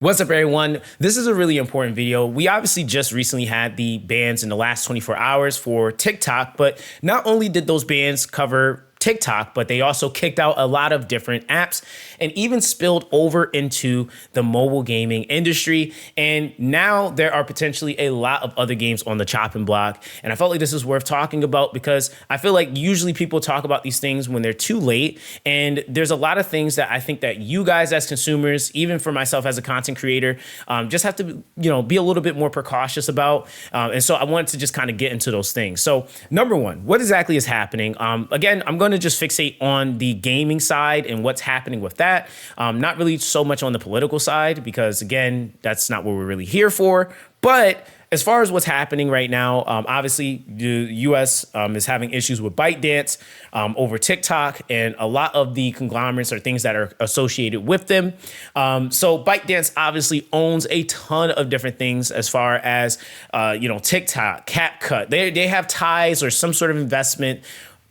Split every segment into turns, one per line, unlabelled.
What's up, everyone? This is a really important video. We obviously just recently had the bans in the last 24 hours for TikTok, but not only did those bans cover TikTok, but they also kicked out a lot of different apps and even spilled over into the mobile gaming industry. And now there are potentially a lot of other games on the chopping block. And I felt like this is worth talking about because I feel like usually people talk about these things when they're too late. And there's a lot of things that I think that you guys as consumers, even for myself as a content creator, just have to, be a little bit more precautious about. And so I wanted to just kind of get into those things. So number one, what exactly is happening? Again, I'm going to just fixate on the gaming side and what's happening with that. Not really so much on the political side, because again, that's not what we're really here for. But as far as what's happening right now, obviously the U.S. Is having issues with ByteDance over TikTok, and a lot of the conglomerates or things that are associated with them. So ByteDance obviously owns a ton of different things as far as TikTok, CapCut. They have ties or some sort of investment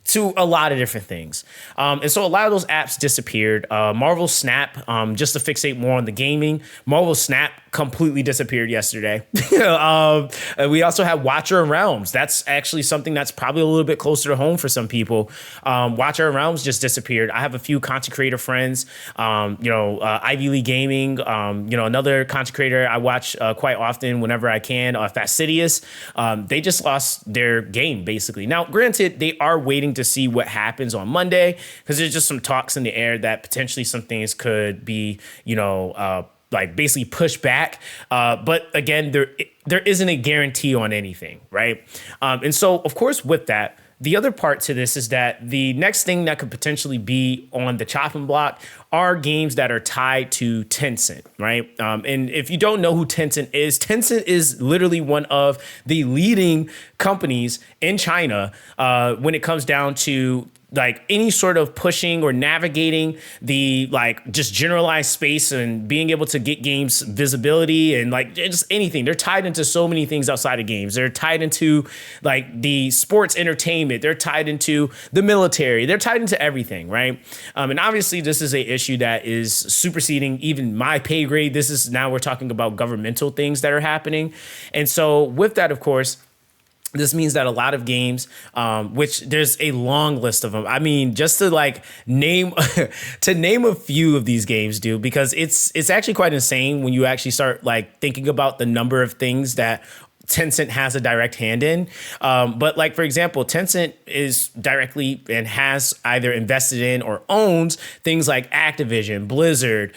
to a lot of different things. And so a lot of those apps disappeared. Marvel Snap, just to fixate more on the gaming, Marvel Snap completely disappeared yesterday. We also have Watcher and Realms. That's actually something that's probably a little bit closer to home for some people. Watcher and Realms just disappeared. I have a few content creator friends, Ivy League Gaming, another content creator I watch quite often whenever I can, Fastidious. They just lost their game, basically. Now, granted, they are waiting to see what happens on Monday, because there's just some talks in the air that potentially some things could be, like basically pushed back. But again, there isn't a guarantee on anything, right? And so, of course, with that, the other part to this is that the next thing that could potentially be on the chopping block are games that are tied to Tencent, right? And if you don't know who Tencent is literally one of the leading companies in China when it comes down to like any sort of pushing or navigating the like just generalized space and being able to get games visibility and like just anything. They're tied into so many things outside of games. They're tied into like the sports entertainment. They're tied into the military. They're tied into everything, right? And obviously this is a issue that is superseding even my pay grade. This is now we're talking about governmental things that are happening. And so with that, of course, this means that a lot of games, which there's a long list of them. I mean, just to like name a few of these games, dude, because it's actually quite insane when you actually start like thinking about the number of things that Tencent has a direct hand in. But like, for example, Tencent is directly and has either invested in or owns things like Activision, Blizzard,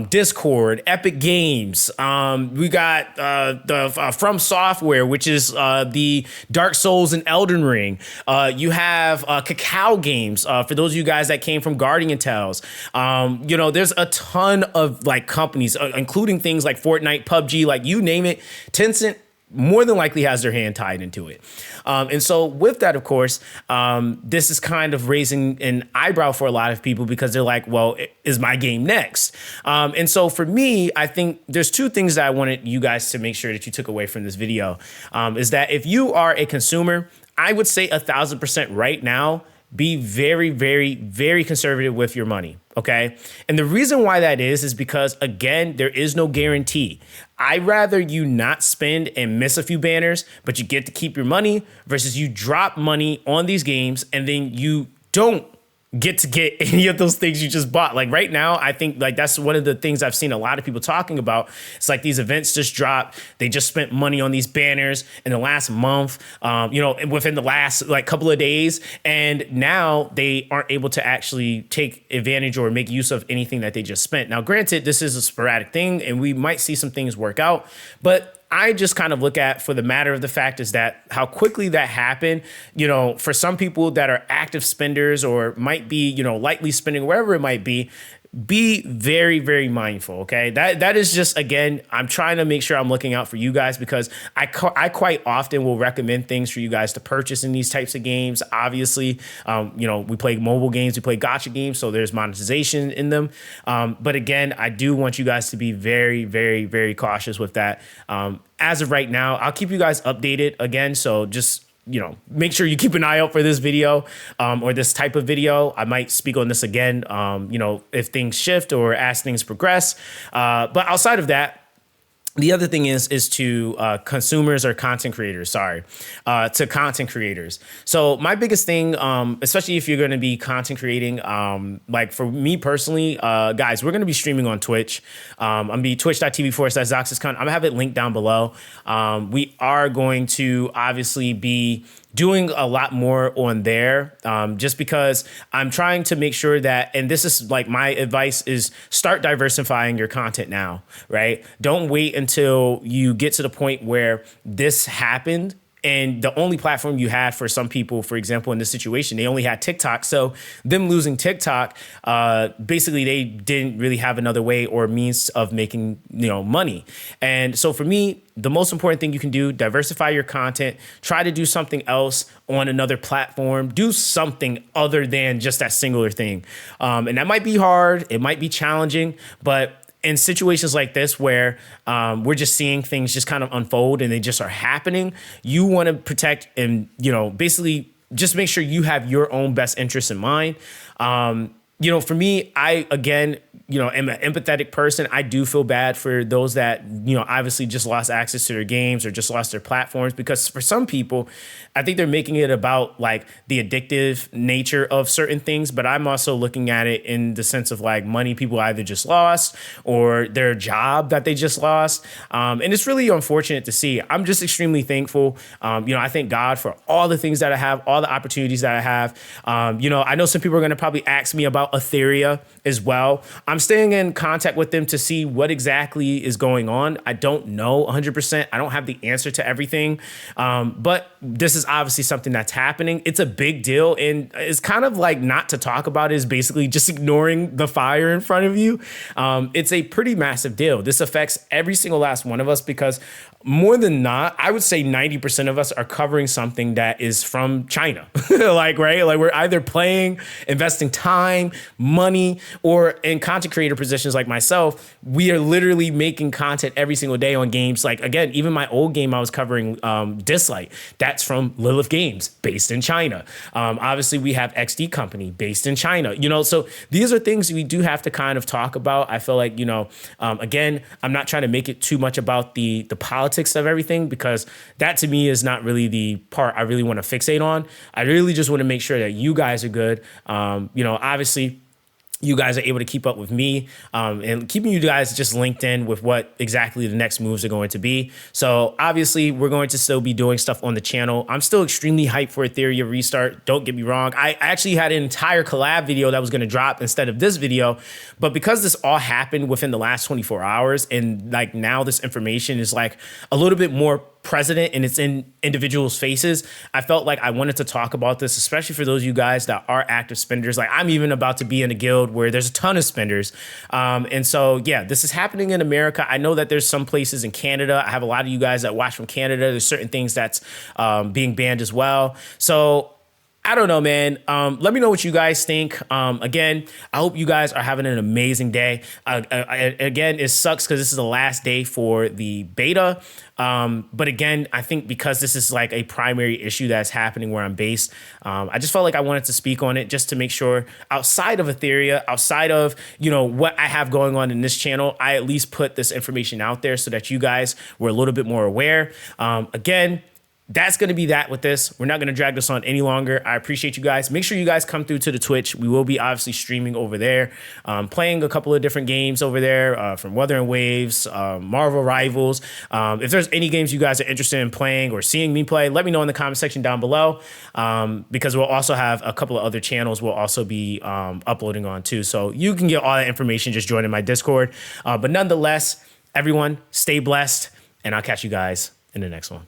Discord, Epic Games. We got the From Software, which is the Dark Souls and Elden Ring. You have Cacao Games, for those of you guys that came from Guardian Tales. There's a ton of like companies, including things like Fortnite, PUBG, like you name it. Tencent more than likely has their hand tied into it. And so with that, of course, this is kind of raising an eyebrow for a lot of people because they're like, well, is my game next? And so for me, I think there's two things that I wanted you guys to make sure that you took away from this video, is that if you are a consumer, I would say 1,000% right now, be very, very, very conservative with your money, okay? And the reason why that is because, again, there is no guarantee. I'd rather you not spend and miss a few banners, but you get to keep your money versus you drop money on these games and then you don't get any of those things you just bought. Like right now, I think like that's one of the things I've seen a lot of people talking about. It's like these events just dropped. They just spent money on these banners in the last month, within the last like couple of days. And now they aren't able to actually take advantage or make use of anything that they just spent. Now, granted, this is a sporadic thing and we might see some things work out, but I just kind of look at, for the matter of the fact is that how quickly that happened, for some people that are active spenders or might be, lightly spending, wherever it might be very, very mindful. Okay. That is just, again, I'm trying to make sure I'm looking out for you guys because I quite often will recommend things for you guys to purchase in these types of games. Obviously, we play mobile games, we play gacha games, so there's monetization in them. But again, I do want you guys to be very, very, very cautious with that. As of right now, I'll keep you guys updated again. So just make sure you keep an eye out for this video or this type of video. I might speak on this again, if things shift or as things progress. But outside of that, the other thing is to consumers or content creators, sorry, to content creators. So my biggest thing, especially if you're going to be content creating, like for me personally, guys, we're going to be streaming on Twitch. I'm going to be twitch.tv/Zoxaskun. I'm going to have it linked down below. We are going to obviously be doing a lot more on there, just because I'm trying to make sure that, and this is like my advice, is start diversifying your content now, right? Don't wait until you get to the point where this happened and the only platform you had. For some people, for example, in this situation, they only had TikTok. So them losing TikTok, basically they didn't really have another way or means of making, money. And so for me, the most important thing you can do, diversify your content, try to do something else on another platform, do something other than just that singular thing. And that might be hard. It might be challenging, but in situations like this where we're just seeing things just kind of unfold and they just are happening, you want to protect and, basically just make sure you have your own best interests in mind. For me, I, again, am an empathetic person. I do feel bad for those that, obviously just lost access to their games or just lost their platforms, because for some people, I think they're making it about like the addictive nature of certain things. But I'm also looking at it in the sense of like money people either just lost or their job that they just lost. And it's really unfortunate to see. I'm just extremely thankful. I thank God for all the things that I have, all the opportunities that I have. I know some people are going to probably ask me about Etheria as well. I'm staying in contact with them to see what exactly is going on. I don't know 100%. I don't have the answer to everything. But this is obviously something that's happening. It's a big deal. And it's kind of like not to talk about it is basically just ignoring the fire in front of you. It's a pretty massive deal. This affects every single last one of us because more than not, I would say 90% of us are covering something that is from China. Like, right? Like we're either playing, investing time, money, or in content creator positions like myself, we are literally making content every single day on games. Like, again, even my old game I was covering, Dislight, that's from Lilith Games, based in China. Obviously, we have XD Company, based in China. So these are things we do have to kind of talk about. I feel like, again, I'm not trying to make it too much about the politics of everything, because that to me is not really the part I really want to fixate on. I really just want to make sure that you guys are good. Obviously, you guys are able to keep up with me, and keeping you guys just linked in with what exactly the next moves are going to be. So obviously we're going to still be doing stuff on the channel. I'm still extremely hyped for Etheria Restart. Don't get me wrong. I actually had an entire collab video that was going to drop instead of this video, but because this all happened within the last 24 hours and like now this information is like a little bit more president and it's in individuals' faces, I felt like I wanted to talk about this, especially for those of you guys that are active spenders. Like I'm even about to be in a guild where there's a ton of spenders. And so, yeah, this is happening in America. I know that there's some places in Canada. I have a lot of you guys that watch from Canada. There's certain things that's being banned as well. So I don't know, man. Let me know what you guys think. Again, I hope you guys are having an amazing day. Again, it sucks because this is the last day for the beta. But again, I think because this is like a primary issue that's happening where I'm based, I just felt like I wanted to speak on it just to make sure outside of Etheria, outside of, what I have going on in this channel, I at least put this information out there so that you guys were a little bit more aware. Again, that's going to be that with this. We're not going to drag this on any longer. I appreciate you guys. Make sure you guys come through to the Twitch. We will be obviously streaming over there, playing a couple of different games over there, from Weather and Waves, Marvel Rivals. If there's any games you guys are interested in playing or seeing me play, let me know in the comment section down below, because we'll also have a couple of other channels we'll also be uploading on too. So you can get all that information just joining my Discord. But nonetheless, everyone, stay blessed, and I'll catch you guys in the next one.